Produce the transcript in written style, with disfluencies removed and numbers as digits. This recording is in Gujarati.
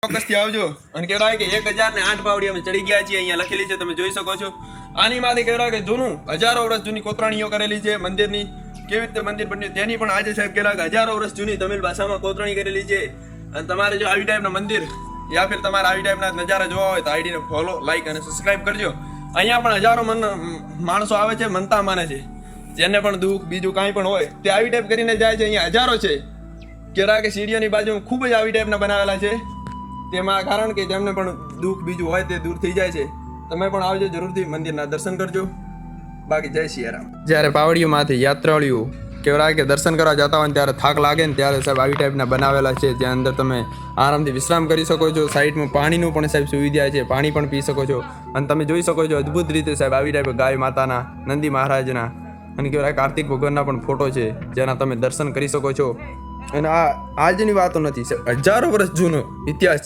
ચોક્કસથી આવજો અને કહેવાય કે 1008 પાવડી અમે ચડી ગયા છીએ, અહીંયા લખેલી છે તમે જોઈ શકો છો. આની માંથી કહેવાય કે જૂનું હજારો વર્ષ જૂની કોતરણીઓ કરેલી છે મંદિરની. કેવી રીતે મંદિર બન્યું તેની પણ આજે સાહેબ કહેવાય કે હજારો વર્ષ જૂની તમિલ ભાષામાં કોતરણી કરેલી છે. અને તમારે જો આવી ટાઈપના મંદિર યા ફિર તમારે આવી ટાઈપના નજારા જોવા હોય તો આઈડીને ફોલો, લાઈક અને સબસ્ક્રાઇબ કરજો. અહીંયા પણ હજારો માણસો આવે છે, મનતા માને છે, જેને પણ દુઃખ બીજું કાંઈ પણ હોય તે આવી ટાઈપ કરીને જાય છે. અહીંયા હજારો છે કેરા કે સીડીઓની બાજુમાં ખૂબ જ આવી ટાઈપના બનાવેલા છે. તેમાં કારણ કે જેમને પણ દુઃખ બીજું હોય તે દૂર થઈ જાય છે. તમે પણ આવજો જરૂરથી, મંદિરના દર્શન કરજો. બાકી જય સિયારામ. જ્યારે પાવડીઓમાંથી યાત્રાળુઓ કહેવાય કે દર્શન કરવા જતા હોય ત્યારે થાક લાગે ને ત્યારે સાહેબ આવી ટાઈપના બનાવેલા છે, જ્યાં અંદર તમે આરામથી વિશ્રામ કરી શકો છો. સાઈડમાં પાણીનું પણ સાહેબ સુવિધા છે, પાણી પણ પી શકો છો. અને તમે જોઈ શકો છો અદ્ભુત રીતે સાહેબ આવી ટાઈપ ગાય માતાના, નંદી મહારાજના અને કહેવાય કાર્તિક ભગવાનના પણ ફોટો છે, જેના તમે દર્શન કરી શકો છો. અને આ આજની વાતો નથી, હજારો વર્ષ જૂનો ઇતિહાસ છે.